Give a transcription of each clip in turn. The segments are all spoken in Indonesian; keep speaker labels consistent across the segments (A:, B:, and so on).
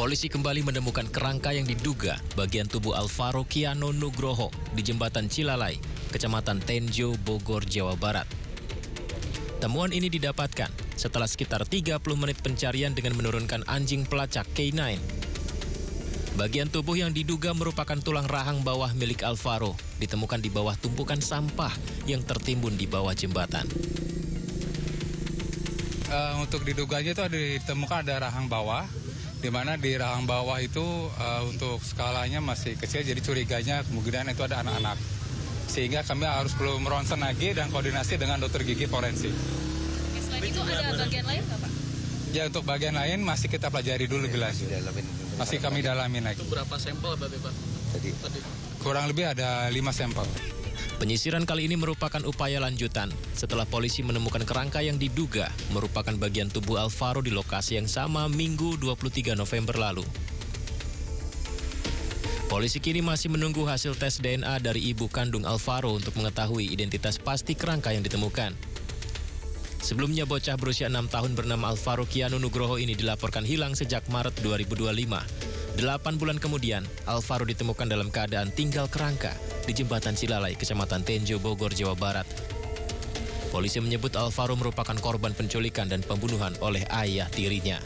A: Polisi kembali menemukan kerangka yang diduga bagian tubuh Alvaro Kiano Nugroho di Jembatan Cilalai, Kecamatan Tenjo, Bogor, Jawa Barat. Temuan ini didapatkan setelah sekitar 30 menit pencarian dengan menurunkan anjing pelacak K9. Bagian tubuh yang diduga merupakan tulang rahang bawah milik Alvaro ditemukan di bawah tumpukan sampah yang tertimbun di bawah jembatan.
B: Untuk diduganya itu ditemukan ada rahang bawah, di mana di rahang bawah itu untuk skalanya masih kecil, jadi curiganya kemungkinan itu ada anak-anak. Sehingga kami harus perlu meronsen lagi dan koordinasi dengan dokter gigi forensik.
C: Selain itu ada bagian lain nggak, Pak?
B: Ya, untuk bagian lain masih kita pelajari dulu lebih lanjut. Masih kami dalamin lagi.
D: Itu berapa sampel berarti, Pak? Tadi.
B: Kurang lebih ada 5 sampel.
A: Penyisiran kali ini merupakan upaya lanjutan setelah polisi menemukan kerangka yang diduga merupakan bagian tubuh Alvaro di lokasi yang sama Minggu 23 November lalu. Polisi kini masih menunggu hasil tes DNA dari ibu kandung Alvaro untuk mengetahui identitas pasti kerangka yang ditemukan. Sebelumnya bocah berusia 6 tahun bernama Alvaro Kiano Nugroho ini dilaporkan hilang sejak Maret 2025. 8 bulan kemudian, Alvaro ditemukan dalam keadaan tinggal kerangka di Jembatan Cilalai, Kecamatan Tenjo, Bogor, Jawa Barat. Polisi menyebut Alvaro merupakan korban penculikan dan pembunuhan oleh ayah tirinya.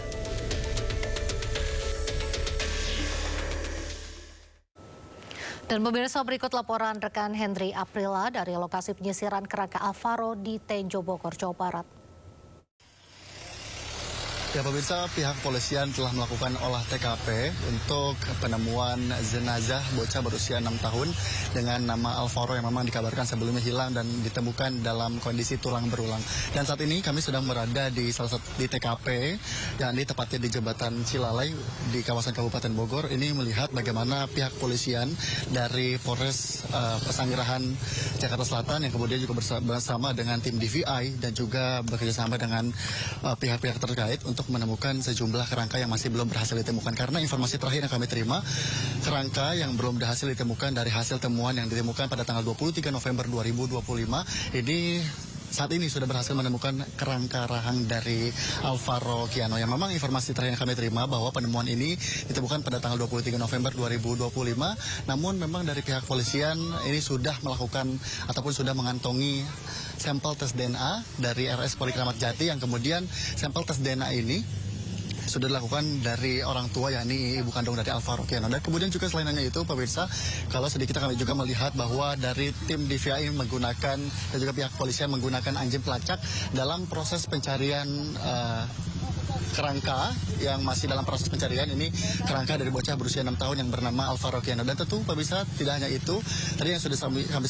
E: Dan pemirsa, berikut laporan rekan Henry Aprila dari lokasi penyisiran kerangka Alvaro di Tenjo, Bogor, Jawa Barat.
F: Ya pemirsa, pihak kepolisian telah melakukan olah TKP untuk penemuan jenazah bocah berusia 6 tahun dengan nama Alvaro yang memang dikabarkan sebelumnya hilang dan ditemukan dalam kondisi tulang berulang. Dan saat ini kami sedang berada di salah satu di TKP, yakni tepatnya di Jembatan Cilalai di kawasan Kabupaten Bogor. Ini melihat bagaimana pihak kepolisian dari Polres Pesanggerahan Jakarta Selatan yang kemudian juga bersama dengan tim DVI dan juga bekerjasama dengan pihak-pihak terkait untuk menemukan sejumlah kerangka yang masih belum berhasil ditemukan. Karena informasi terakhir yang kami terima, kerangka yang belum berhasil ditemukan dari hasil temuan yang ditemukan pada tanggal 23 November 2025 ini saat ini sudah berhasil menemukan kerangka rahang dari Alvaro Kiano. Yang memang informasi terakhir yang kami terima bahwa penemuan ini ditemukan pada tanggal 23 November 2025. Namun memang dari pihak polisian ini sudah melakukan ataupun sudah mengantongi sampel tes DNA dari RS Polri Kramat Jati yang kemudian sampel tes DNA ini sudah dilakukan dari orang tua, yakni ibu kandung dari Alvaro Kiano. Dan kemudian juga selain hanya itu, pemirsa, kalau sedikit kami juga melihat bahwa dari tim DVI menggunakan dan juga pihak polisian menggunakan anjing pelacak dalam proses pencarian kerangka yang masih dalam proses pencarian ini, kerangka dari bocah berusia 6 tahun yang bernama Alvaro Kiano. Dan tentu pemirsa, tidak hanya itu, tadi yang sudah kami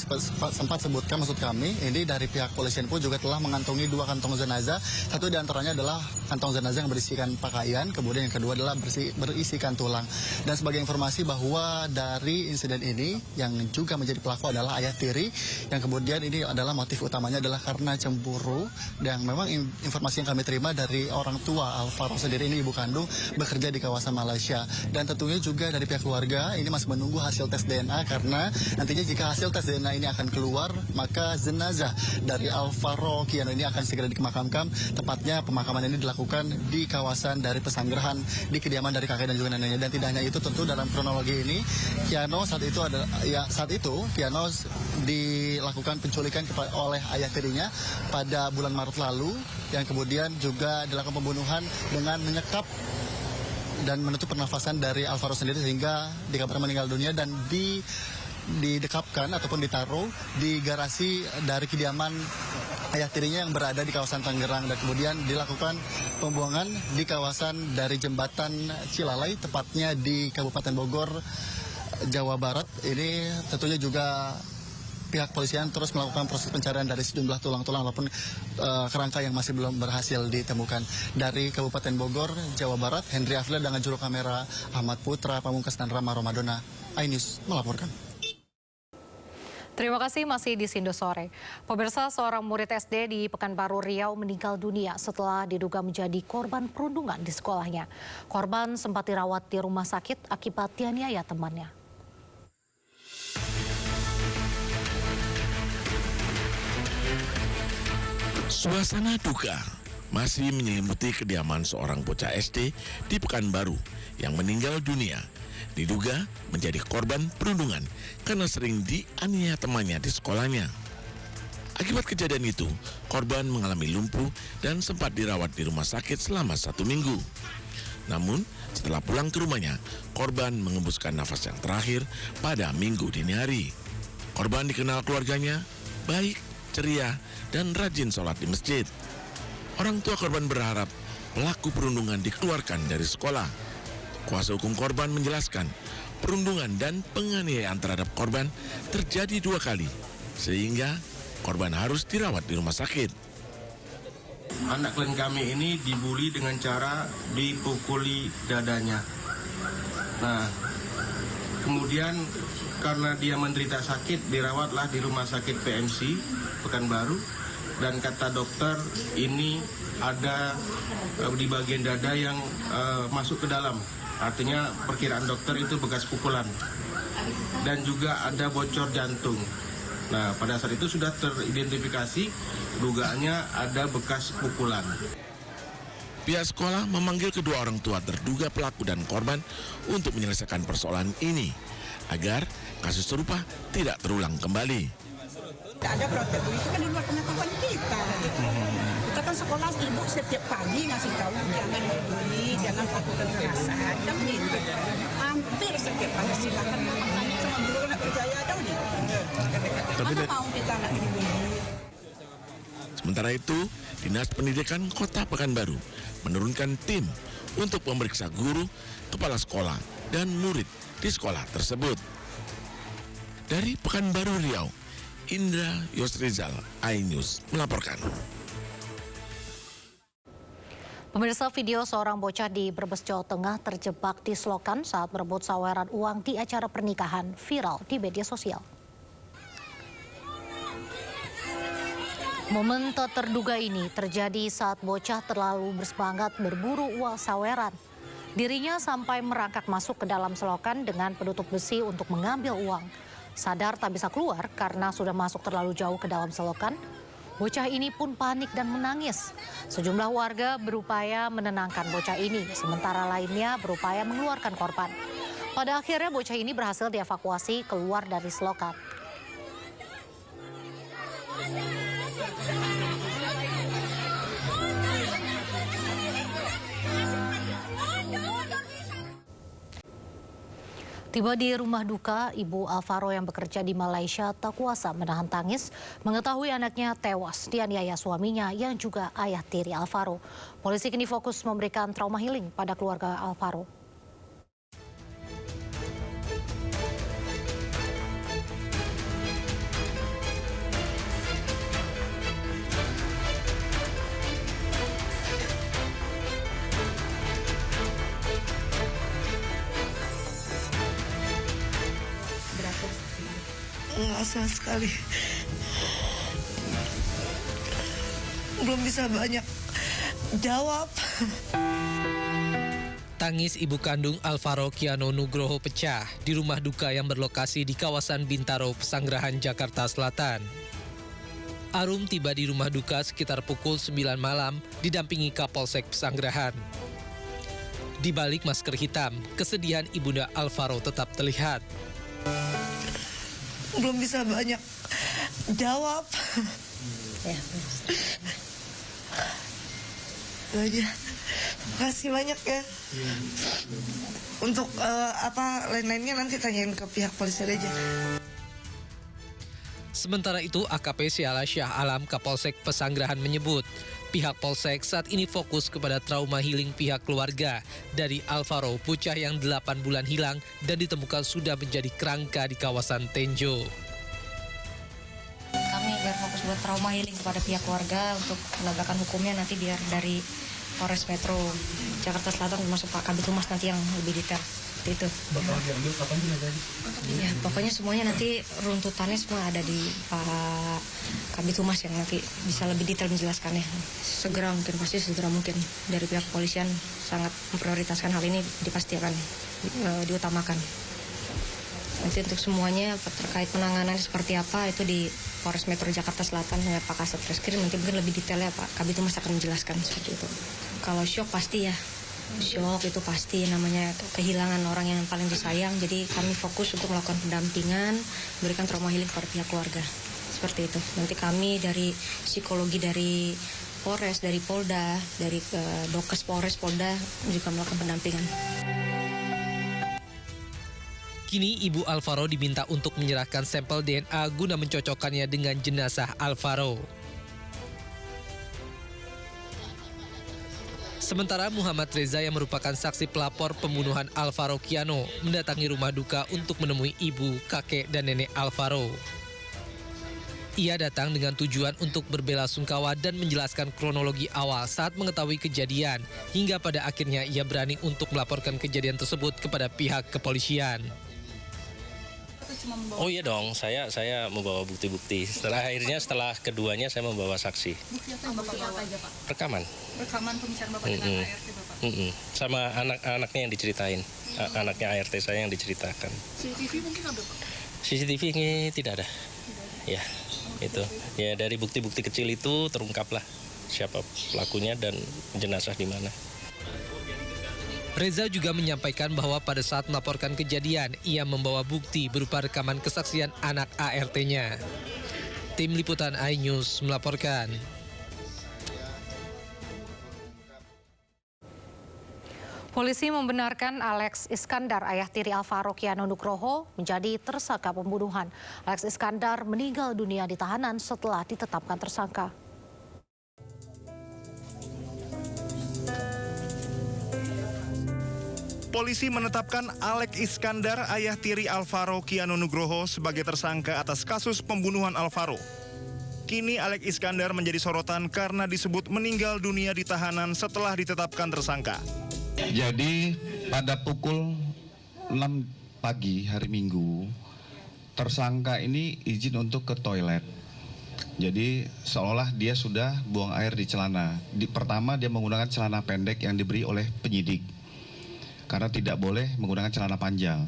F: sempat sebutkan, maksud kami ini dari pihak polisian pun juga telah mengantongi 2 kantong jenazah. Satu diantaranya adalah kantong jenazah yang berisikan pakaian, kemudian yang kedua adalah berisikan tulang. Dan sebagai informasi bahwa dari insiden ini yang juga menjadi pelaku adalah ayah tiri, yang kemudian ini adalah motif utamanya adalah karena cemburu. Dan memang informasi yang kami terima dari orang tua Alvaro sendiri, ini ibu kandung, bekerja di kawasan Malaysia. Dan tentunya juga dari pihak keluarga ini masih menunggu hasil tes DNA, karena nantinya jika hasil tes DNA ini akan keluar, maka jenazah dari Alvaro Kiano ini akan segera dikemakamkan. Tepatnya pemakaman ini dilakukan di kawasan dari Pesanggerahan, di kediaman dari kakek dan juga neneknya. Dan tidak hanya itu, tentu dalam kronologi ini Kiano saat itu Kiano dilakukan penculikan oleh ayah tirinya pada bulan Maret lalu, yang kemudian juga dilakukan pembunuhan dengan menyekap dan menutup pernafasan dari Alvaro sendiri sehingga dikabarkan meninggal dunia dan didekapkan ataupun ditaruh di garasi dari kediaman ayah tirinya yang berada di kawasan Tangerang. Dan kemudian dilakukan pembuangan di kawasan dari Jembatan Cilalai, tepatnya di Kabupaten Bogor, Jawa Barat. Ini tentunya juga pihak polisian terus melakukan proses pencarian dari sejumlah tulang-tulang ataupun kerangka yang masih belum berhasil ditemukan. Dari Kabupaten Bogor, Jawa Barat, Henry Afila dengan juru kamera Ahmad Putra Pamungkas dan Rama Romadona, iNews melaporkan.
E: Terima kasih, masih di Sindo Sore. Pemirsa, seorang murid SD di Pekanbaru Riau meninggal dunia setelah diduga menjadi korban perundungan di sekolahnya. Korban sempat dirawat di rumah sakit akibat dianiaya temannya.
G: Suasana duka masih menyelimuti kediaman seorang bocah SD di Pekanbaru yang meninggal dunia. Diduga menjadi korban perundungan karena sering dianiaya temannya di sekolahnya. Akibat kejadian itu, korban mengalami lumpuh dan sempat dirawat di rumah sakit selama 1 minggu. Namun, setelah pulang ke rumahnya, korban mengembuskan nafas yang terakhir pada Minggu dini hari. Korban dikenal keluarganya baik, ceria, dan rajin sholat di masjid. Orang tua korban berharap pelaku perundungan dikeluarkan dari sekolah. Kuasa hukum korban menjelaskan, perundungan dan penganiayaan terhadap korban terjadi 2 kali, sehingga korban harus dirawat di rumah sakit.
H: Anak klien kami ini dibully dengan cara dipukuli dadanya. Nah, kemudian karena dia menderita sakit, dirawatlah di rumah sakit PMC Pekanbaru. Dan kata dokter, ini ada di bagian dada yang masuk ke dalam. Artinya perkiraan dokter itu bekas pukulan. Dan juga ada bocor jantung. Nah, pada saat itu sudah teridentifikasi dugaannya ada bekas pukulan.
G: Pihak sekolah memanggil kedua orang tua terduga pelaku dan korban untuk menyelesaikan persoalan ini agar kasus serupa tidak terulang kembali.
I: Tidak ada protes, itu kan di luar pengetahuan kita. Kita kan sekolah ibu setiap pagi ngasih tahu jangan membuli, jangan melakukan kekerasan, kan begitu. Hampir setiap pagi silakan makanya sama dulu nggak percaya ada nih. Mana mau kita nggak dibully?
G: Sementara itu, Dinas Pendidikan Kota Pekanbaru menurunkan tim untuk memeriksa guru, kepala sekolah, dan murid di sekolah tersebut. Dari Pekanbaru Riau, Indra Yosrizal, iNews melaporkan.
E: Pemirsa, video seorang bocah di Brebes, Jawa Tengah terjebak di selokan saat merebut saweran uang di acara pernikahan viral di media sosial. Momen tak terduga ini terjadi saat bocah terlalu bersemangat berburu uang saweran. Dirinya sampai merangkak masuk ke dalam selokan dengan penutup besi untuk mengambil uang. Sadar tak bisa keluar karena sudah masuk terlalu jauh ke dalam selokan, bocah ini pun panik dan menangis. Sejumlah warga berupaya menenangkan bocah ini, sementara lainnya berupaya mengeluarkan korban. Pada akhirnya bocah ini berhasil dievakuasi keluar dari selokan. Tiba di rumah duka, Ibu Alvaro yang bekerja di Malaysia tak kuasa menahan tangis mengetahui anaknya tewas dianiaya suaminya yang juga ayah tiri Alvaro. Polisi kini fokus memberikan trauma healing pada keluarga Alvaro.
J: Enggak sama sekali. Belum bisa banyak jawab.
K: Tangis ibu kandung Alvaro Kiano Nugroho pecah di rumah duka yang berlokasi di kawasan Bintaro, Pesanggerahan, Jakarta Selatan. Arum tiba di rumah duka sekitar pukul 9 malam didampingi Kapolsek Pesanggerahan. Di balik masker hitam, kesedihan ibunda Alvaro tetap terlihat.
J: Belum bisa banyak jawab. Ya. Aja. Makasih banyak ya. Untuk lain-lainnya nanti tanyain ke pihak polisi aja.
K: Sementara itu, AKP Syala Syah Alam Kapolsek Pesanggerahan menyebut pihak Polsek saat ini fokus kepada trauma healing pihak keluarga dari Alvaro, bocah yang 8 bulan hilang dan ditemukan sudah menjadi kerangka di kawasan Tenjo.
L: Kami berfokus buat trauma healing kepada pihak keluarga untuk penegakan hukumnya nanti biar dari Polres Metro Jakarta Selatan termasuk Pak Kabid Humas nanti yang lebih detail. Itu. Ya, pokoknya semuanya nanti runtutannya semua ada di Pak Kabid Humas yang nanti bisa lebih detail menjelaskannya. Segera mungkin, pasti segera mungkin. Dari pihak kepolisian sangat memprioritaskan hal ini, dipastikan diutamakan. Nanti untuk semuanya terkait penanganan seperti apa itu Polres Metro Jakarta Selatan dengan Pak Kasat Reskrim, nanti mungkin lebih detailnya Pak Kabid Humas akan menjelaskan seperti itu. Kalau syok pasti ya, syok itu pasti, namanya kehilangan orang yang paling disayang. Jadi kami fokus untuk melakukan pendampingan, berikan trauma healing kepada pihak keluarga. Seperti itu. Nanti kami dari psikologi dari Polres, dari Polda, dari Dokes Polres, Polda juga melakukan pendampingan.
K: Kini Ibu Alvaro diminta untuk menyerahkan sampel DNA guna mencocokkannya dengan jenazah Alvaro. Sementara Muhammad Reza yang merupakan saksi pelapor pembunuhan Alvaro Kiano mendatangi rumah duka untuk menemui ibu, kakek, dan nenek Alvaro. Ia datang dengan tujuan untuk berbelasungkawa dan menjelaskan kronologi awal saat mengetahui kejadian, hingga pada akhirnya ia berani untuk melaporkan kejadian tersebut kepada pihak kepolisian.
M: Oh iya dong, saya membawa bukti-bukti. Setelah keduanya saya membawa saksi.
C: Bukti apa aja Pak?
M: Rekaman.
C: Rekaman pembicaraan Bapak dengan ART Bapak?
M: Sama anak-anaknya yang diceritain. Anaknya ART saya yang diceritakan.
C: CCTV mungkin ada Pak?
M: CCTV ini tidak ada. Ya, itu. Ya dari bukti-bukti kecil itu terungkaplah siapa pelakunya dan jenazah di mana.
K: Reza juga menyampaikan bahwa pada saat melaporkan kejadian, ia membawa bukti berupa rekaman kesaksian anak ART-nya. Tim Liputan iNews melaporkan.
E: Polisi membenarkan Alex Iskandar, ayah tiri Alvaro Kiano Nugroho, menjadi tersangka pembunuhan. Alex Iskandar meninggal dunia di tahanan setelah ditetapkan tersangka.
N: Polisi menetapkan Alex Iskandar, ayah tiri Alvaro Kiano Nugroho, sebagai tersangka atas kasus pembunuhan Alvaro. Kini Alex Iskandar menjadi sorotan karena disebut meninggal dunia di tahanan setelah ditetapkan tersangka.
O: Jadi pada pukul 6 pagi hari Minggu, tersangka ini izin untuk ke toilet. Jadi seolah dia sudah buang air di celana. Pertama dia menggunakan celana pendek yang diberi oleh penyidik. Karena tidak boleh menggunakan celana panjang.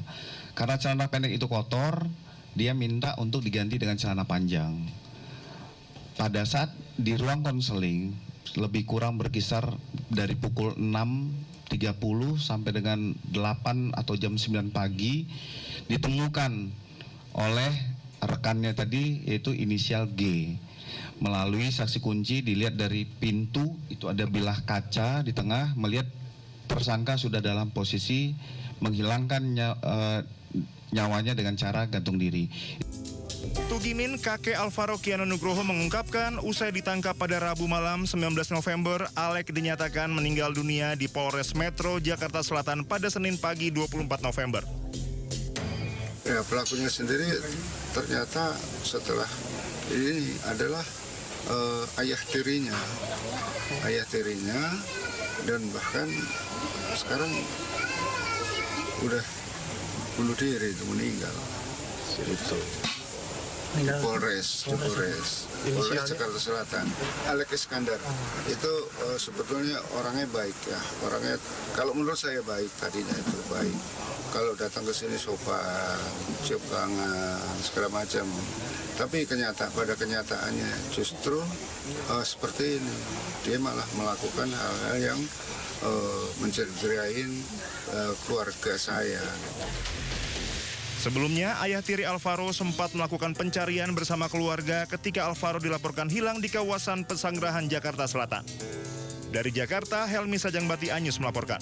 O: Karena celana pendek itu kotor, dia minta untuk diganti dengan celana panjang. Pada saat di ruang konseling, lebih kurang berkisar dari pukul 6.30 sampai dengan 8 atau jam 9 pagi, ditemukan oleh rekannya tadi, yaitu inisial G. Melalui saksi kunci dilihat dari pintu, itu ada bilah kaca di tengah, melihat tersangka sudah dalam posisi menghilangkan nyawanya dengan cara gantung diri.
N: Tugimin, kakek Alvaro Kiano Nugroho, mengungkapkan usai ditangkap pada Rabu malam 19 November, Alex dinyatakan meninggal dunia di Polres Metro Jakarta Selatan pada Senin pagi 24 November.
P: Ya, pelakunya sendiri ternyata setelah ini adalah ayah tirinya, dan bahkan sekarang udah bunuh diri, itu meninggal. Itu di Polres Jakarta Selatan. Alex Iskandar itu sebetulnya orangnya baik ya, orangnya kalau menurut saya baik, tadinya itu baik. Kalau datang ke sini sopan, cium tangan, segala macam. Tapi pada kenyataannya justru seperti ini, dia malah melakukan hal-hal yang mencerderain keluarga saya.
N: Sebelumnya, ayah tiri Alvaro sempat melakukan pencarian bersama keluarga ketika Alvaro dilaporkan hilang di kawasan Pesanggerahan Jakarta Selatan. Dari Jakarta, Helmi Sajangbati, iNews melaporkan.